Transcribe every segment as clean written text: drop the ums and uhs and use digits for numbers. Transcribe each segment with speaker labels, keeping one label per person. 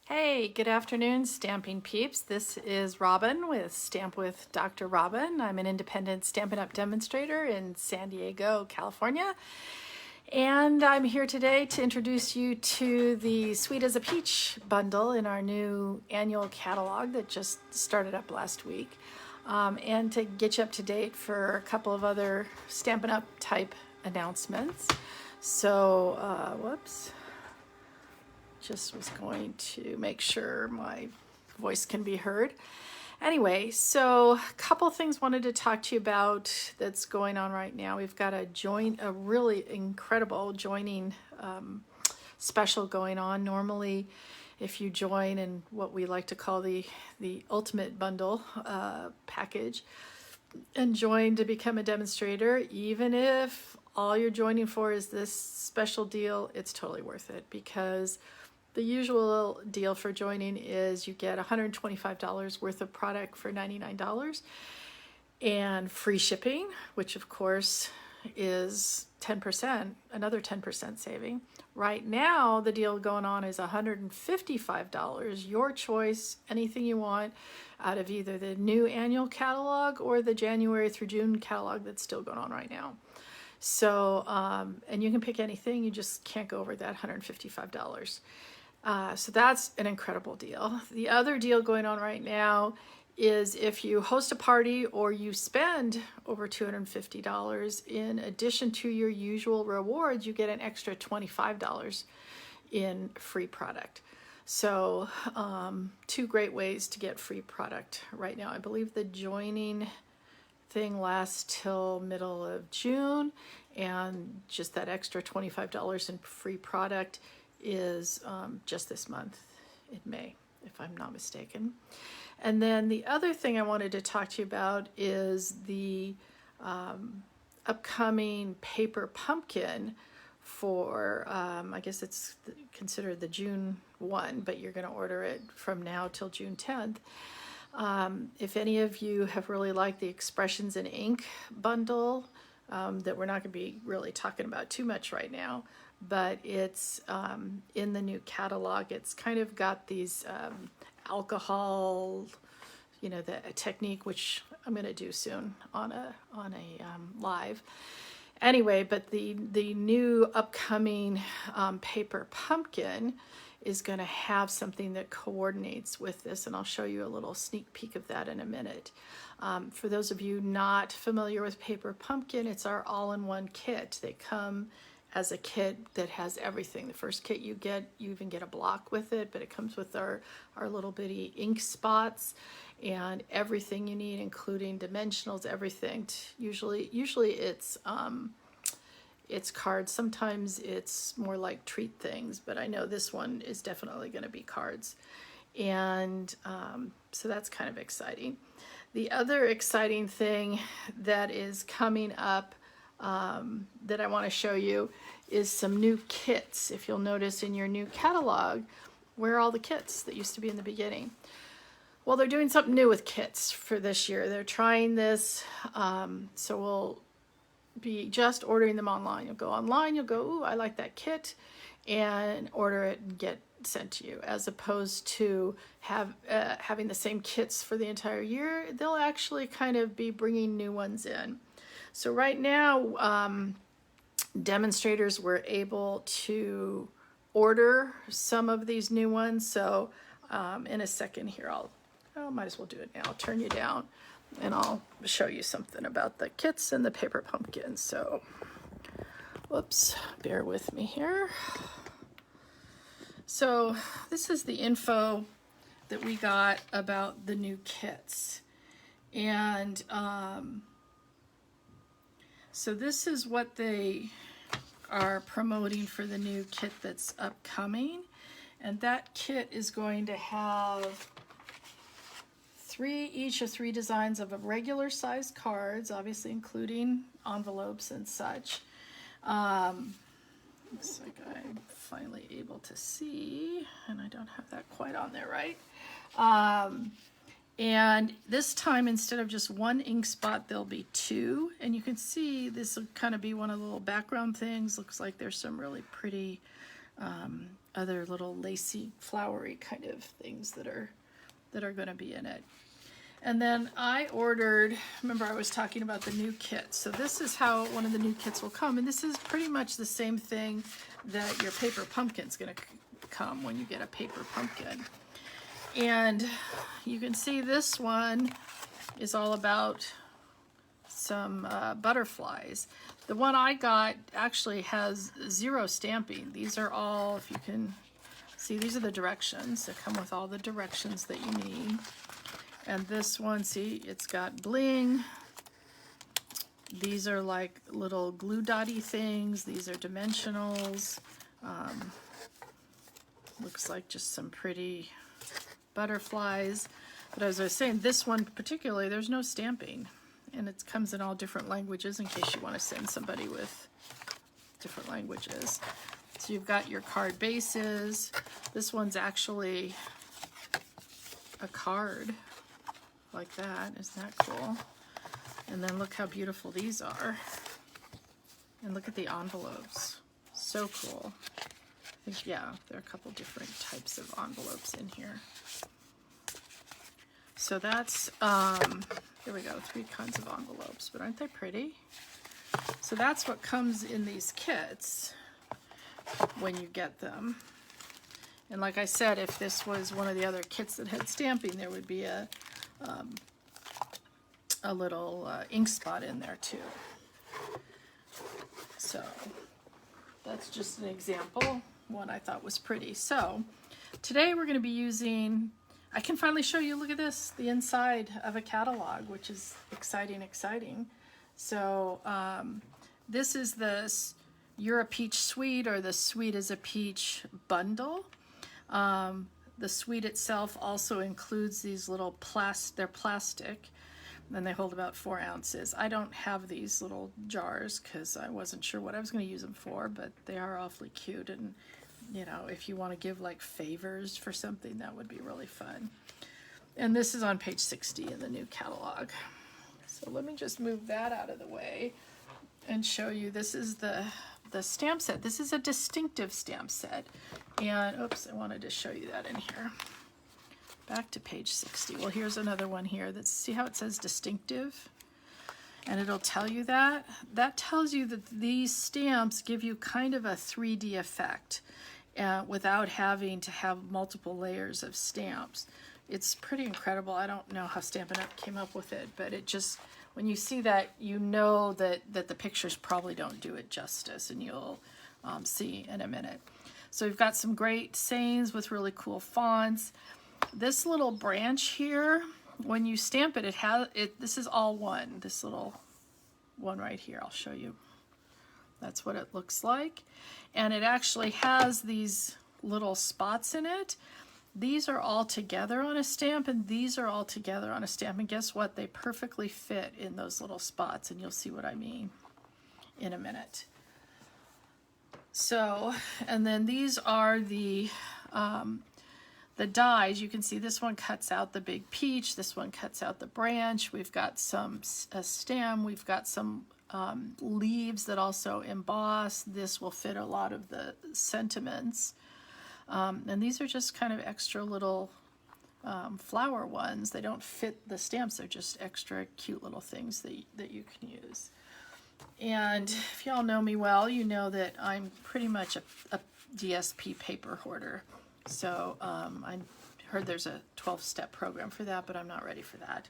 Speaker 1: Hey, good afternoon, Stamping Peeps. This is Robin with Stamp with Dr. Robin. I'm an independent Stampin' Up demonstrator in San Diego, California. And I'm here today to introduce you to the Sweet as a Peach bundle in our new annual catalog that just started up last week. And to get you up to date for a couple of other Stampin' Up type announcements. So, whoops. Just was going to make sure my voice can be heard. Anyway, so a couple things wanted to talk to you about that's going on right now. We've got a really incredible joining special going on. Normally, if you join in what we like to call the ultimate bundle package and join to become a demonstrator, even if all you're joining for is this special deal, it's totally worth it, because the usual deal for joining is you get $125 worth of product for $99 and free shipping, which of course is 10%, another 10% saving. Right now, the deal going on is $155, your choice, anything you want out of either the new annual catalog or the January through June catalog that's still going on right now. So, and you can pick anything, you just can't go over that $155. So that's an incredible deal. The other deal going on right now is if you host a party or you spend over $250, in addition to your usual rewards, you get an extra $25 in free product. So two great ways to get free product right now. I believe the joining thing lasts till middle of June, and just that extra $25 in free product is just this month in May, if I'm not mistaken. And then the other thing I wanted to talk to you about is the upcoming paper pumpkin for, I guess it's considered the June 1, but you're going to order it from now till June 10th. If any of you have really liked the Expressions in Ink bundle, that we're not going to be really talking about too much right now, but it's in the new catalog. It's kind of got these alcohol, the technique, which I'm going to do soon on a live. Anyway, but the new upcoming paper pumpkin is going to have something that coordinates with this, and I'll show you a little sneak peek of that in a minute. For those of you not familiar with paper pumpkin, it's our all-in-one kit. They come as a kit that has everything. The first kit you get, you even get a block with it, but it comes with our little bitty ink spots and everything you need, including dimensionals, everything. Usually it's cards. Sometimes it's more like treat things, but I know this one is definitely going to be cards. And so that's kind of exciting. The other exciting thing that is coming up that I want to show you is some new kits. If you'll notice in your new catalog, where are all the kits that used to be in the beginning? Well, they're doing something new with kits for this year. They're trying this, so we'll be just ordering them online. You'll go online, you'll go, ooh, I like that kit, and order it and get sent to you, as opposed to having the same kits for the entire year. They'll actually kind of be bringing new ones in. So right now, demonstrators were able to order some of these new ones. So in a second here, I might as well do it now. I'll turn you down and I'll show you something about the kits and the paper pumpkins. So, whoops, bear with me here. So this is the info that we got about the new kits. And so this is what they are promoting for the new kit that's upcoming. And that kit is going to have each of three designs of regular size cards, obviously including envelopes and such. Looks like I'm finally able to see, and I don't have that quite on there right. And this time, instead of just one ink spot, there'll be two. And you can see this will kind of be one of the little background things. Looks like there's some really pretty other little lacy, flowery kind of things that are going to be in it. And then I ordered, remember I was talking about the new kit. So this is how one of the new kits will come. And this is pretty much the same thing that your paper pumpkin's going to come when you get a paper pumpkin. And you can see this one is all about some butterflies. The one I got actually has 0 stamping. These are all, if you can see, these are the directions that come with all the directions that you need. And this one, see, it's got bling. These are like little glue dotty things. These are dimensionals. Looks like just some pretty butterflies. But as I was saying, this one particularly, there's no stamping. And it comes in all different languages in case you want to send somebody with different languages. So you've got your card bases. This one's actually a card like that. Isn't that cool? And then look how beautiful these are. And look at the envelopes. So cool. I think, yeah, there are a couple different types of envelopes in here. So that's, here we go, 3 kinds of envelopes, but aren't they pretty? So that's what comes in these kits when you get them. And like I said, if this was one of the other kits that had stamping, there would be a little ink spot in there too. So that's just an example, one I thought was pretty. So today we're going to be using, I can finally show you, look at this, the inside of a catalog, which is exciting. So this is the You're a Peach Sweet, or the Sweet as a Peach bundle. The sweet itself also includes these little they're plastic, and they hold about 4 ounces. I don't have these little jars because I wasn't sure what I was going to use them for, but they are awfully cute. And you know, if you want to give like favors for something, that would be really fun. And this is on page 60 in the new catalog. So let me just move that out of the way and show you. This is the stamp set. This is a distinctive stamp set. And oops, I wanted to show you that in here. Back to page 60. Well, here's another one here. See how it says distinctive? And it'll tell you that. That tells you that these stamps give you kind of a 3D effect without having to have multiple layers of stamps. It's pretty incredible. I don't know how Stampin' Up came up with it, but it just, when you see that, you know that the pictures probably don't do it justice, and you'll see in a minute. So we've got some great sayings with really cool fonts. This little branch here, when you stamp it, this is all one. This little one right here, I'll show you. That's what it looks like. And it actually has these little spots in it. These are all together on a stamp, and these are all together on a stamp. And guess what? They perfectly fit in those little spots, and you'll see what I mean in a minute. So, and then these are the dies. You can see this one cuts out the big peach. This one cuts out the branch. We've got a stem. We've got some leaves that also emboss. This will fit a lot of the sentiments. And these are just kind of extra little flower ones. They don't fit the stamps. They're just extra cute little things that you can use. And if y'all know me well, you know that I'm pretty much a DSP paper hoarder. So I heard there's a 12-step program for that, but I'm not ready for that.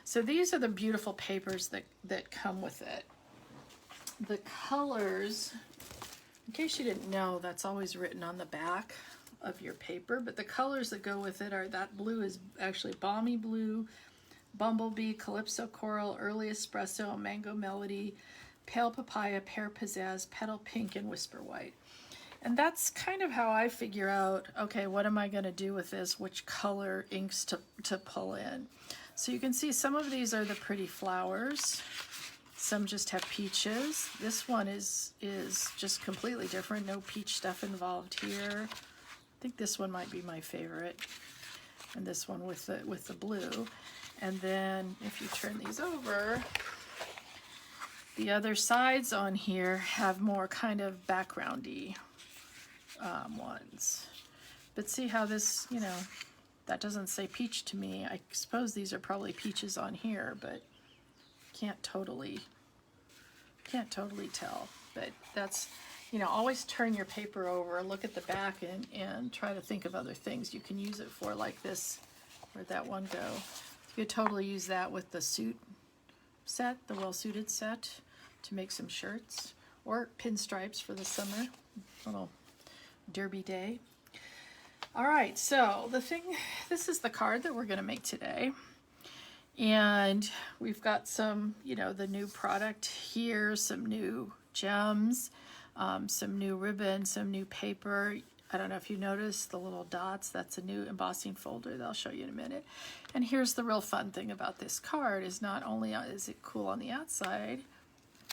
Speaker 1: So these are the beautiful papers that come with it. The colors, in case you didn't know, that's always written on the back of your paper, but the colors that go with it are, that blue is actually Balmy Blue, Bumblebee, Calypso Coral, Early Espresso, Mango Melody, Pale Papaya, Pear Pizzazz, Petal Pink, and Whisper White. And that's kind of how I figure out, okay, what am I going to do with this? Which color inks to pull in? So you can see some of these are the pretty flowers. Some just have peaches. This one is just completely different. No peach stuff involved here. I think this one might be my favorite. And this one with the blue. And then if you turn these over, the other sides on here have more kind of backgroundy ones. But see how this, you know, that doesn't say peach to me. I suppose these are probably peaches on here, but can't totally tell. But that's, you know, always turn your paper over, look at the back, and try to think of other things you can use it for, like this. Where'd that one go? You could totally use that with the suit set, the well-suited set, to make some shirts, or pinstripes for the summer, little derby day. All right, so this is the card that we're gonna make today. And we've got some, you know, the new product here, some new gems, some new ribbon, some new paper. I don't know if you noticed the little dots. That's a new embossing folder that I'll show you in a minute. And here's the real fun thing about this card is not only is it cool on the outside,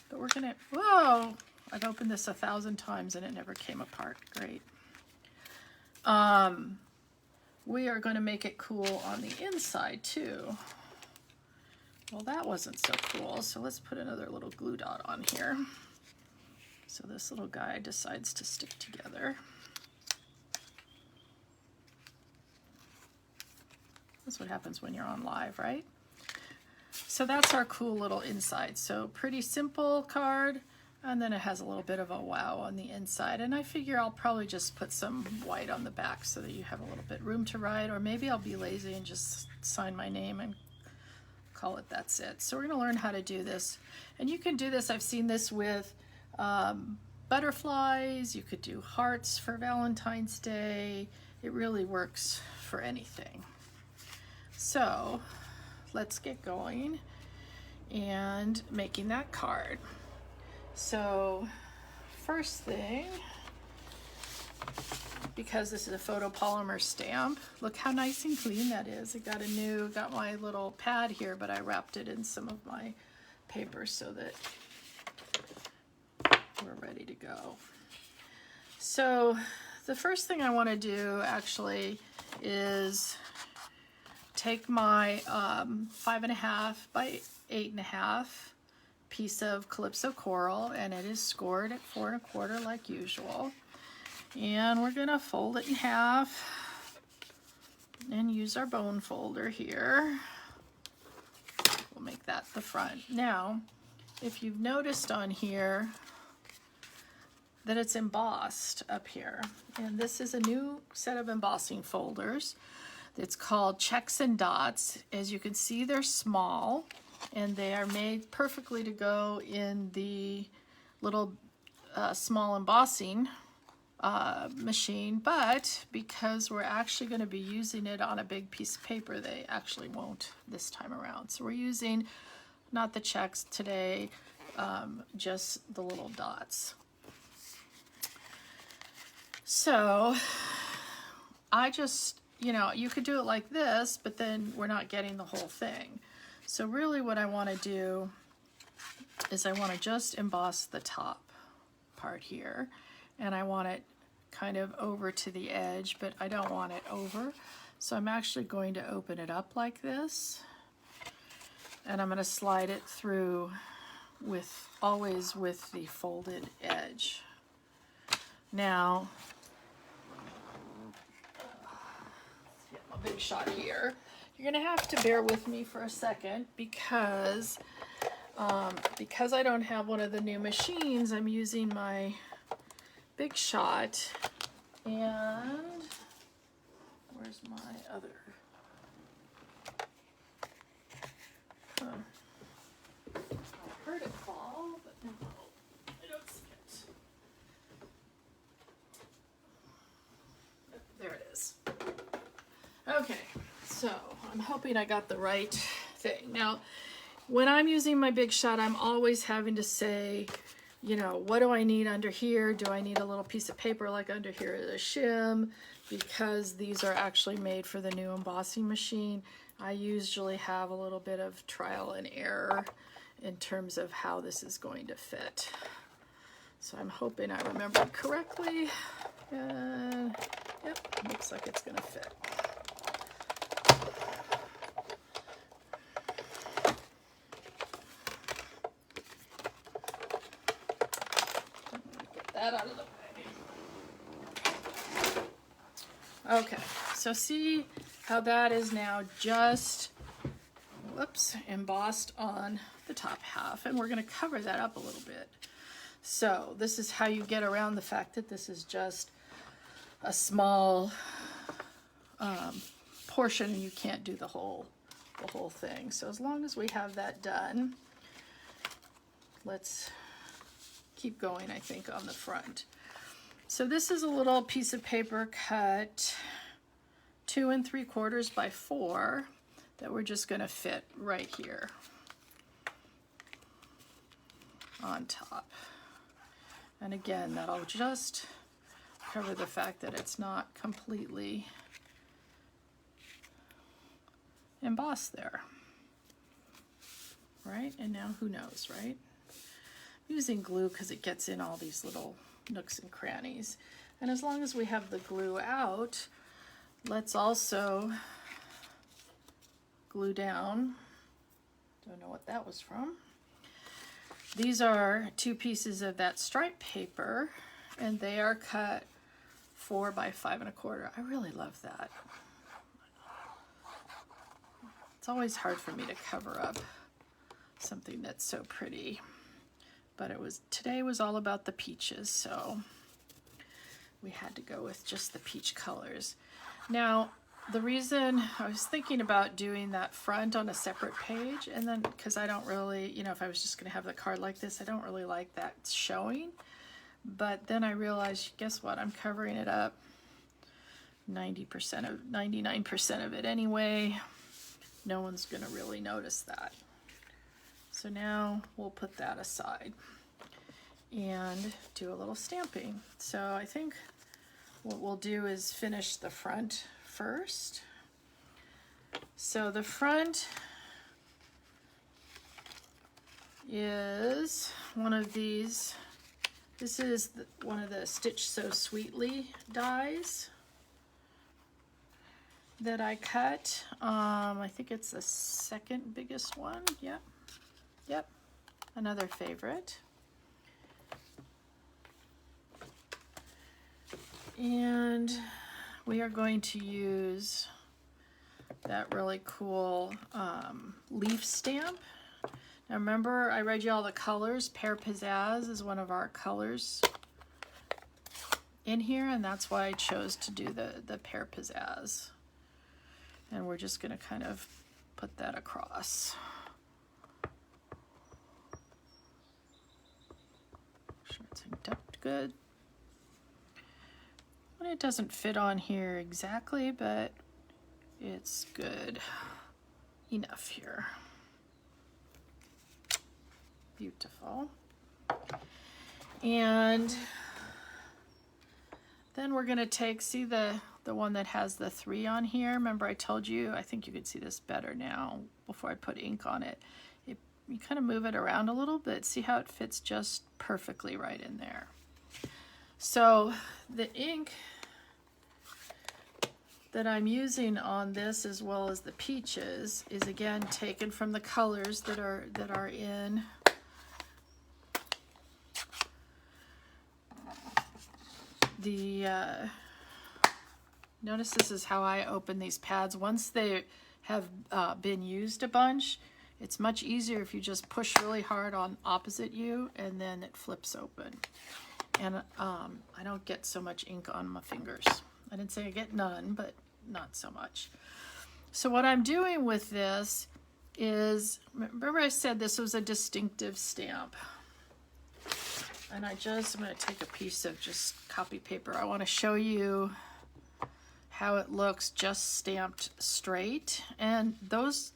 Speaker 1: but we're gonna, whoa, I've opened this 1,000 times and it never came apart. Great. We are going to make it cool on the inside too. Well, that wasn't so cool, so let's put another little glue dot on here. So this little guy decides to stick together. That's what happens when you're on live, right? So that's our cool little inside. So pretty simple card, and then it has a little bit of a wow on the inside. And I figure I'll probably just put some white on the back so that you have a little bit room to write, or maybe I'll be lazy and just sign my name and call it that's it. So we're gonna learn how to do this. And you can do this, I've seen this with butterflies, you could do hearts for Valentine's Day. It really works for anything. So let's get going and making that card. So first thing, because this is a photopolymer stamp, look how nice and clean that is. I got my little pad here, but I wrapped it in some of my paper so that we're ready to go. So the first thing I want to do actually is take my 5.5 by 8.5 piece of Calypso coral, and it is scored at 4 1/4 like usual. And we're gonna fold it in half and use our bone folder here. We'll make that the front. Now, if you've noticed on here that it's embossed up here, and this is a new set of embossing folders. It's called Checks and Dots. As you can see, they're small, and they are made perfectly to go in the little small embossing machine, but because we're actually going to be using it on a big piece of paper, they actually won't this time around. So we're using not the checks today, just the little dots. So I just, you know, you could do it like this, but then we're not getting the whole thing. So really what I want to do is I want to just emboss the top part here, and I want it kind of over to the edge, but I don't want it over. So I'm actually going to open it up like this, and I'm going to slide it through always with the folded edge. Now, a big shot here. You're gonna have to bear with me for a second because I don't have one of the new machines. I'm using my Big Shot, and where's my other? I heard it fall, but no, I don't see it. There it is. Okay, so I'm hoping I got the right thing. Now, when I'm using my Big Shot, I'm always having to say, you know, what do I need under here? Do I need a little piece of paper like under here is a shim? Because these are actually made for the new embossing machine. I usually have a little bit of trial and error in terms of how this is going to fit. So I'm hoping I remembered correctly. And yep, looks like it's gonna fit. That out of the way. Okay, so see how that is now just, whoops, embossed on the top half, and we're going to cover that up a little bit. So this is how you get around the fact that this is just a small portion and you can't do the whole thing. So as long as we have that done, let's keep going, I think, on the front. So this is a little piece of paper cut 2 3/4 by 4 that we're just going to fit right here on top. And again, that'll just cover the fact that it's not completely embossed there. Right? And now who knows, right? I'm using glue because it gets in all these little nooks and crannies. And as long as we have the glue out, let's also glue down. Don't know what that was from. These are 2 pieces of that stripe paper, and they are cut 4 by 5 1/4. I really love that. It's always hard for me to cover up something that's so pretty, but today was all about the peaches, so we had to go with just the peach colors. Now, the reason I was thinking about doing that front on a separate page, and then because I don't really, you know, if I was just going to have the card like this, I don't really like that showing. But then I realized, guess what? I'm covering it up 99% of it anyway. No one's going to really notice that. So now we'll put that aside and do a little stamping. So I think what we'll do is finish the front first. So the front is one of these. This is one of the Stitch So Sweetly dies that I cut. I think it's the second biggest one. Yep, another favorite. And we are going to use that really cool leaf stamp. Now remember, I read you all the colors. Pear Pizzazz is one of our colors in here, and that's why I chose to do the Pear Pizzazz. And we're just going to kind of put that across. Make sure it's inked up good. And it doesn't fit on here exactly, but it's good enough here. Beautiful. And then we're going to take, see the one that has the 3 on here. Remember I told you, I think you could see this better now before I put ink on it. You kind of move it around a little bit. See how it fits just perfectly right in there. So the ink that I'm using on this, as well as the peaches, is again taken from the colors that are in the notice this is how I open these pads. Once they have been used a bunch, it's much easier if you just push really hard on opposite you and then it flips open. And I don't get so much ink on my fingers. I didn't say I get none, but not so much. So what I'm doing with this is, remember I said this was a distinctive stamp. And I'm going to take a piece of just copy paper. I want to show you how it looks just stamped straight. And those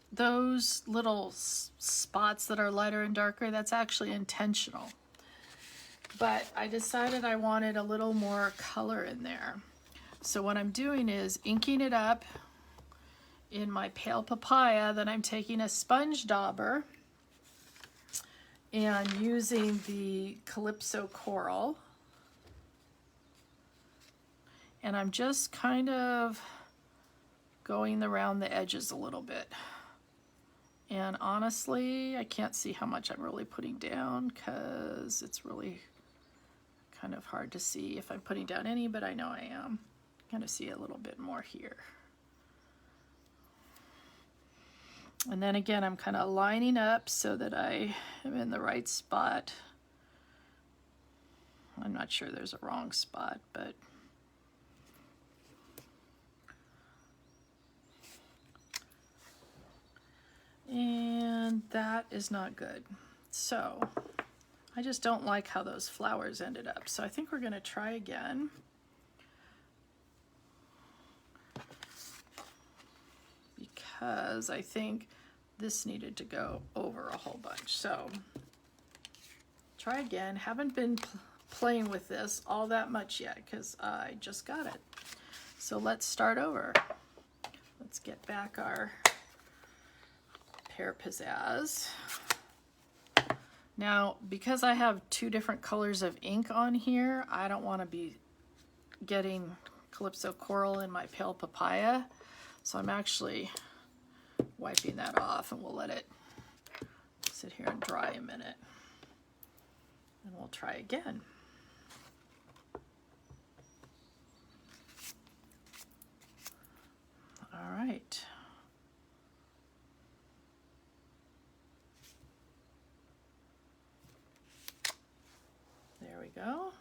Speaker 1: little spots that are lighter and darker, that's actually intentional. But I decided I wanted a little more color in there. So what I'm doing is inking it up in my pale papaya. Then I'm taking a sponge dauber and using the Calypso Coral. And I'm just kind of going around the edges a little bit. And honestly, I can't see how much I'm really putting down because it's really kind of hard to see if I'm putting down any, but I know I am. kind of see a little bit more here. And then again, I'm kind of lining up so that I am in the right spot. I'm not sure there's a wrong spot, but and that is not good. So I just don't like how those flowers ended up. So I think we're going to try again. Because I think this needed to go over a whole bunch. So try again. Haven't been playing with this all that much yet because I just got it. So let's start over. Let's get back our Pear Pizzazz. Now, because I have two different colors of ink on here, I don't want to be getting Calypso Coral in my Pale Papaya. So I'm actually wiping that off, and we'll let it sit here and dry a minute. And we'll try again. All right. There we go.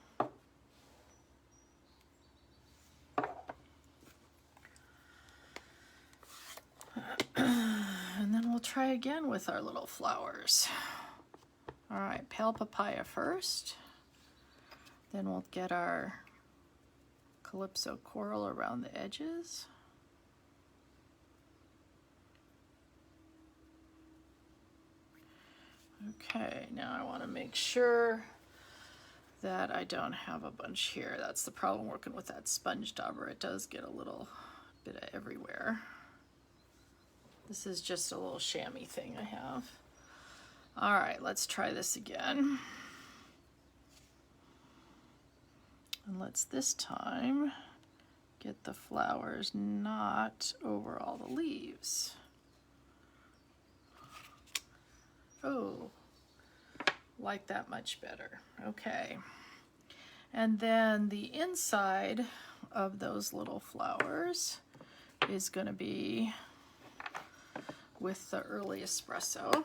Speaker 1: And then we'll try again with our little flowers. All right, Pale Papaya first. Then we'll get our Calypso Coral around the edges. Okay, now I want to make sure that I don't have a bunch here. That's the problem working with that sponge dauber. It does get a little bit of everywhere. This is just a little chamois thing I have. All right, let's try this again. And let's this time get the flowers not over all the leaves. Oh, like that much better. Okay. And then the inside of those little flowers is going to be with the early espresso.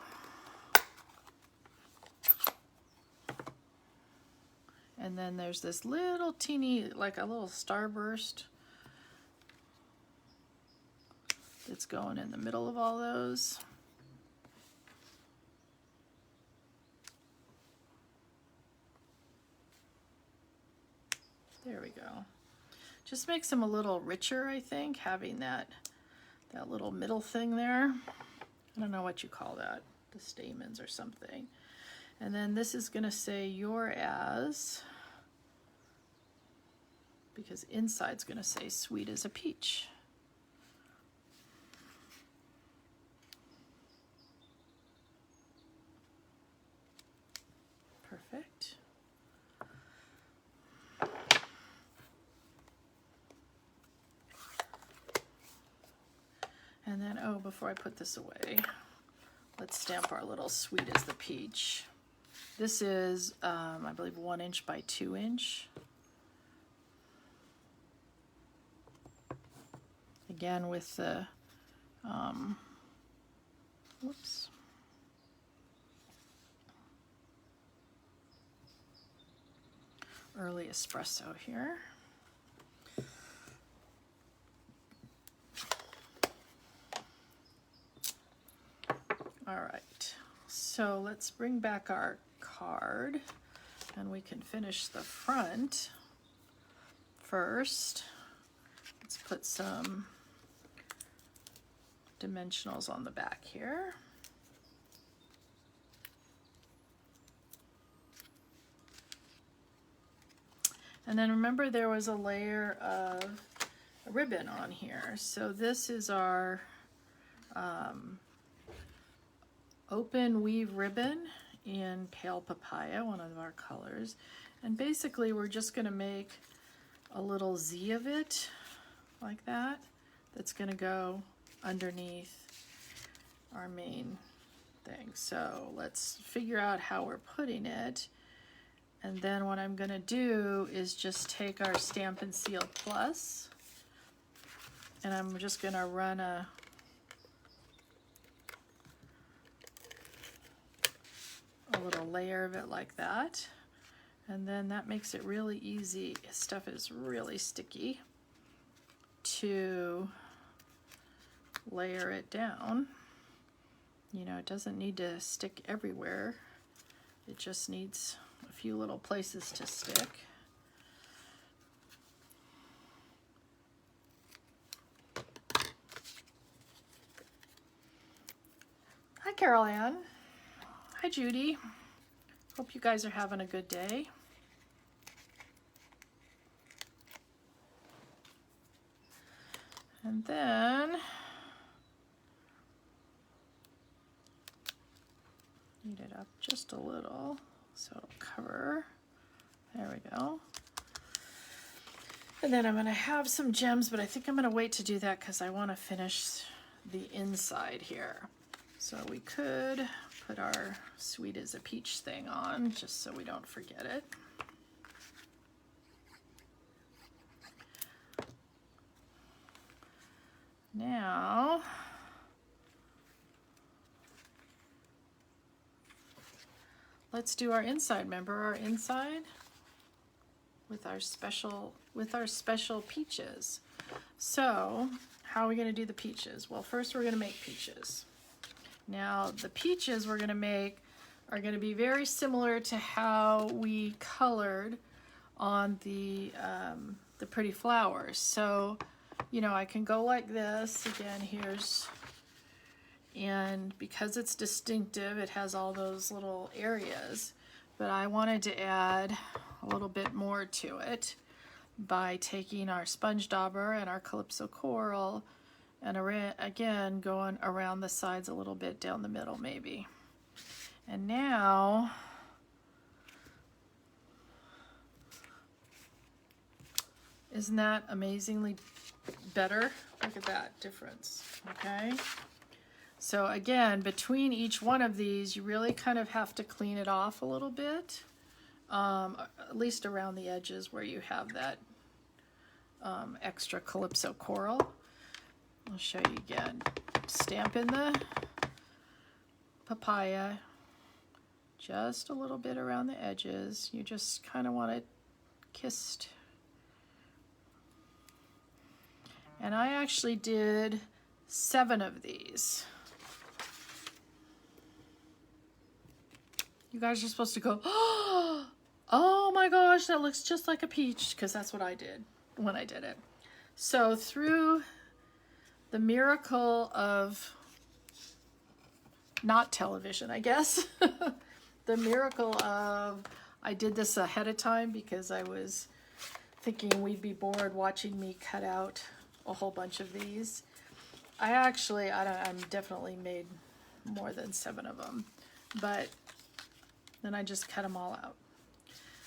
Speaker 1: And then there's this little teeny, like a little starburst that's going in the middle of all those. There we go. Just makes them a little richer, I think, having that little middle thing there. I don't know what you call that, the stamens or something. And then this is going to say Your As, because inside's going to say Sweet as a Peach. Perfect. And then, oh, before I put this away, let's stamp our little Sweet as the Peach. This is, I believe, 1 inch by 2 inch. Again with the, whoops. Early espresso here. All right, so let's bring back our card and we can finish the front first. Let's put some dimensionals on the back here. And then remember there was a layer of ribbon on here. So this is our open weave ribbon in Pale Papaya, one of our colors. And basically we're just going to make a little Z of it like that. That's going to go underneath our main thing. So let's figure out how we're putting it. And then what I'm going to do is just take our Stampin' Seal Plus And I'm just going to run a little layer of it like that. And then that makes it really easy. Stuff is really sticky to layer it down. You know, it doesn't need to stick everywhere. It just needs a few little places to stick. Hi, Carol Ann. Hi, Judy. Hope you guys are having a good day. And then knead it up just a little so it'll cover. There we go. And then I'm going to have some gems, but I think I'm going to wait to do that because I want to finish the inside here. So we could put our Sweet as a Peach thing on just so we don't forget it. Now, let's do our inside. Remember our inside with our special peaches. So, how are we going to do the peaches? Well, first we're going to make peaches. Now, the peaches we're going to make are going to be very similar to how we colored on the pretty flowers. So, you know, I can go like this. Again, here's, and because it's distinctive, it has all those little areas, but I wanted to add a little bit more to it by taking our sponge dauber and our calypso coral and again going around the sides a little bit, down the middle maybe. And now isn't that amazingly better? Look at that difference. Okay, so again, between each one of these you really kind of have to clean it off a little bit, at least around the edges where you have that extra calypso coral. I'll show you again. Stamp in the papaya just a little bit around the edges. You just kind of want it kissed. And I actually did 7 of these. You guys are supposed to go, oh my gosh, that looks just like a peach, because that's what I did when I did it. So through the miracle of not television, I guess, the miracle of I did this ahead of time because I was thinking we'd be bored watching me cut out a whole bunch of these. I'm definitely made more than 7 of them, but then I just cut them all out.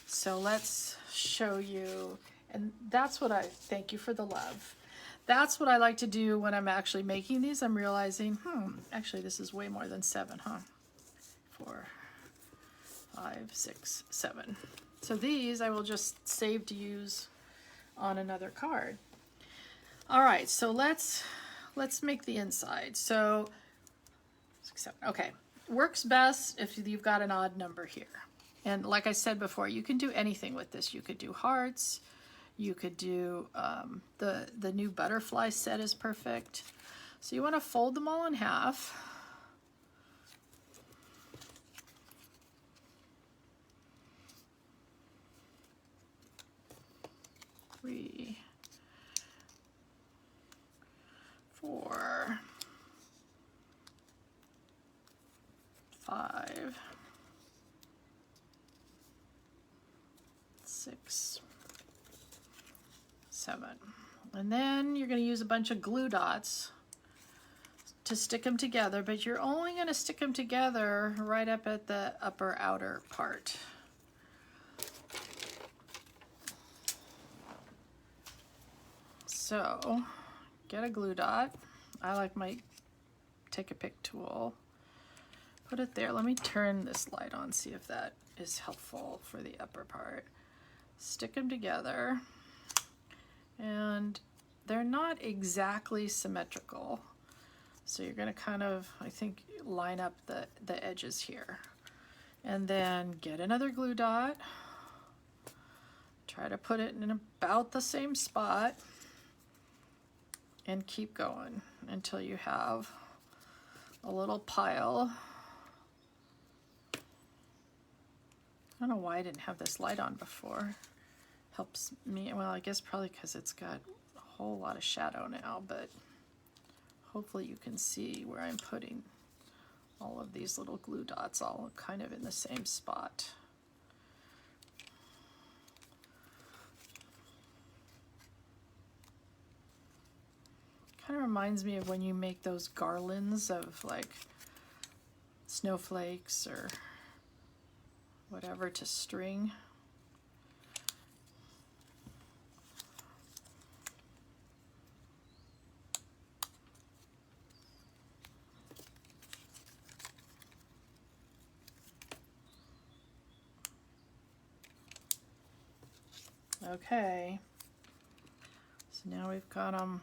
Speaker 1: So let's show you, and that's what thank you for the love. That's what I like to do when I'm actually making these. I'm realizing, actually this is way more than 7, huh? 4, 5, 6, 7. So these I will just save to use on another card. All right, so let's make the inside. So 6, 7. Okay, works best if you've got an odd number here. And like I said before, you can do anything with this. You could do hearts. You could do the new butterfly set is perfect. So you want to fold them all in half. Three, 4, 5, 6, 7. And then you're going to use a bunch of glue dots to stick them together, but you're only going to stick them together right up at the upper outer part. So get a glue dot. I like my take a pick tool. Put it there. Let me turn this light on, see if that is helpful for the upper part. Stick them together. And they're not exactly symmetrical. So you're going to kind of, I think, line up the edges here. And then get another glue dot. Try to put it in about the same spot. And keep going until you have a little pile. I don't know why I didn't have this light on before. Helps me, well, I guess probably because it's got a whole lot of shadow now, but hopefully you can see where I'm putting all of these little glue dots all kind of in the same spot. Kind of reminds me of when you make those garlands of like snowflakes or whatever to string. Okay, so now we've got them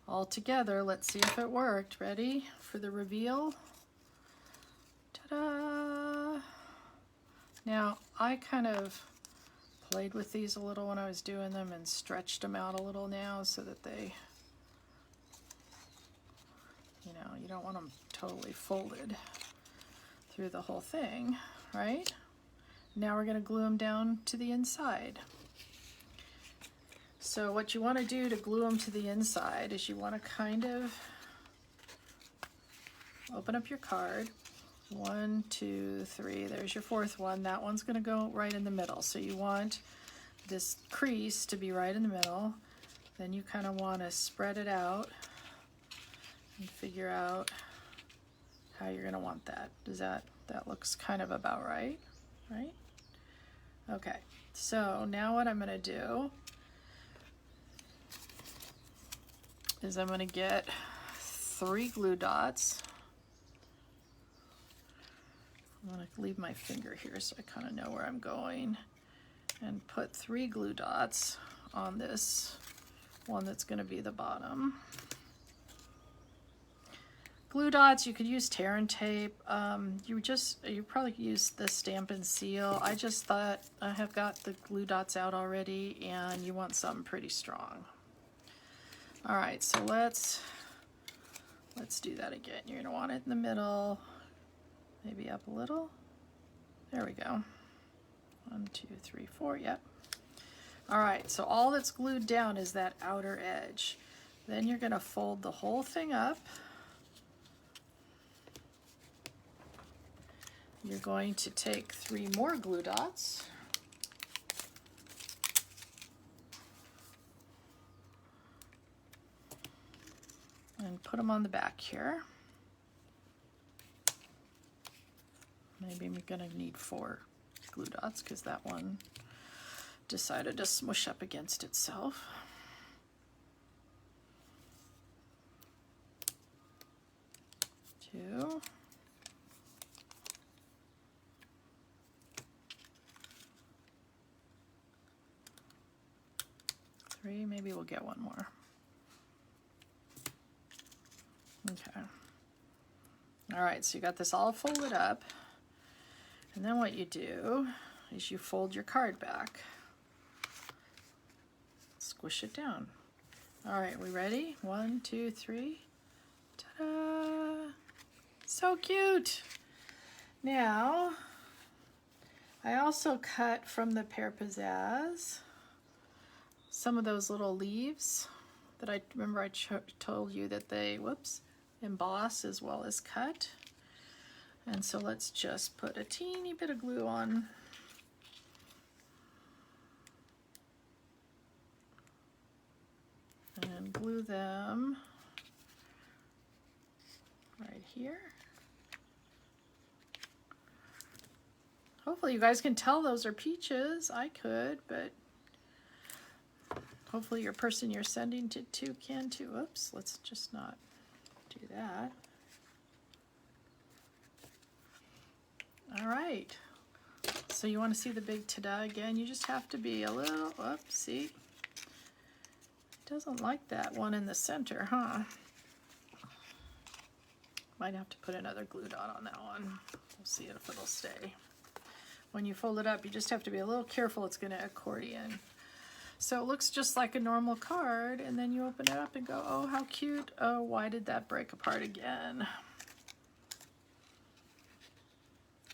Speaker 1: all together. Let's see if it worked. Ready for the reveal? Ta-da! Now, I kind of played with these a little when I was doing them and stretched them out a little now so that they, you know, you don't want them totally folded through the whole thing, right? Now we're going to glue them down to the inside. So what you want to do to glue them to the inside is you want to kind of open up your card. 1, 2, 3, there's your fourth one. That one's going to go right in the middle. So you want this crease to be right in the middle. Then you kind of want to spread it out and figure out how you're going to want that. That looks kind of about right? Okay, so now what I'm going to do is I'm going to get 3 glue dots. I'm going to leave my finger here so I kind of know where I'm going, and put 3 glue dots on this one that's going to be the bottom. Glue dots, you could use tear and tape. You probably use the Stampin' Seal. I just thought I have got the glue dots out already, and you want something pretty strong. All right, so let's do that again. You're gonna want it in the middle, maybe up a little. There we go. 1, 2, 3, 4, yep. All right, so all that's glued down is that outer edge. Then you're gonna fold the whole thing up. You're going to take 3 more glue dots. And put them on the back here. Maybe I'm gonna need 4 glue dots because that one decided to smush up against itself. Two. 3, maybe we'll get 1 more. Okay. All right, so you got this all folded up. And then what you do is you fold your card back. Squish it down. All right, we ready? 1, 2, 3. Ta-da! So cute! Now, I also cut from the Pear Pizzazz some of those little leaves that I remember I told you that they, emboss as well as cut. And so let's just put a teeny bit of glue on. And glue them right here. Hopefully you guys can tell those are peaches. I could, but hopefully your person you're sending it to can too. Oops, let's just not do that. All right, so you want to see the big ta-da again? You just have to be a little, see? Doesn't like that one in the center, huh? Might have to put another glue dot on that one. We'll see if it'll stay. When you fold it up, you just have to be a little careful. It's going to accordion. So it looks just like a normal card, and then you open it up and go, oh, how cute. Oh, why did that break apart again?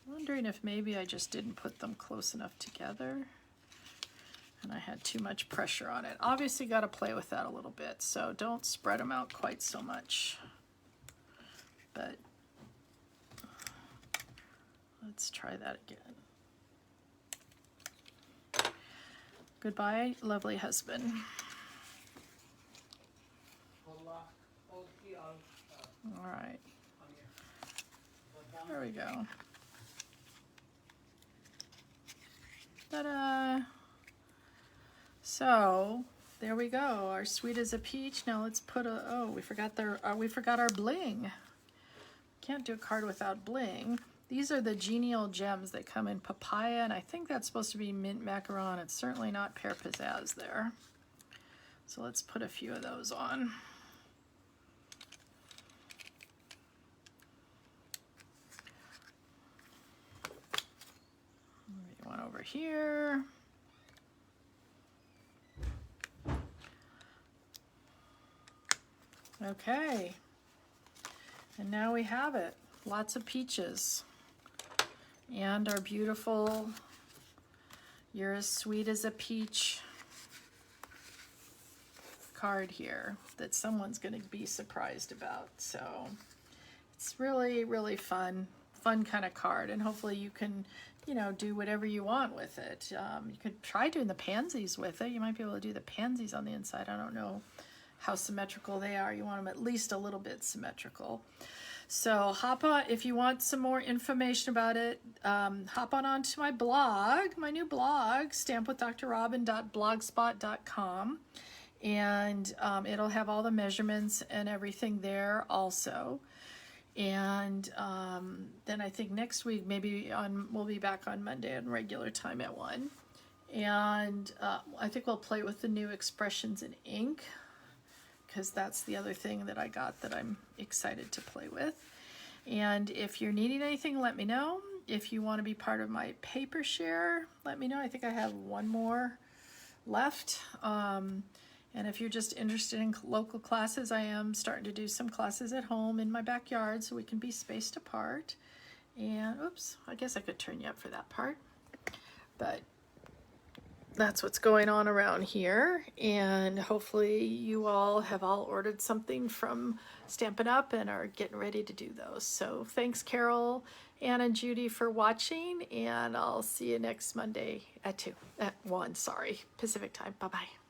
Speaker 1: I'm wondering if maybe I just didn't put them close enough together and I had too much pressure on it. Obviously got to play with that a little bit, so don't spread them out quite so much. But let's try that again. Goodbye, lovely husband. All right. There we go. Ta-da! So there we go. Our sweet as a peach. Now let's put a. Oh, we forgot our bling. Can't do a card without bling. These are the genial gems that come in papaya, and I think that's supposed to be mint macaron. It's certainly not pear pizzazz there. So let's put a few of those on. One over here. Okay. And now we have it. Lots of peaches. And our beautiful You're as Sweet as a Peach card here that someone's going to be surprised about. So it's really, really fun kind of card, and hopefully you can, you know, do whatever you want with it. You could try doing the pansies with it. You might be able to do the pansies on the inside. I don't know how symmetrical they are. You want them at least a little bit symmetrical. So hop on, if you want some more information about it, hop on onto my blog, my new blog, stampwithdrrobin.blogspot.com, and it'll have all the measurements and everything there also. And then I think next week, we'll be back on Monday on regular time at 1. And I think we'll play with the new expressions in ink, because that's the other thing that I got that I'm excited to play with. And if you're needing anything, let me know. If you want to be part of my paper share, let me know. I think I have one more left. And if you're just interested in local classes, I am starting to do some classes at home in my backyard so we can be spaced apart. And oops, I guess I could turn you up for that part. But that's what's going on around here, and hopefully you all have ordered something from Stampin' Up and are getting ready to do those. So thanks, Carol, Ann, and Judy for watching, and I'll see you next Monday at 1, Pacific time. Bye-bye.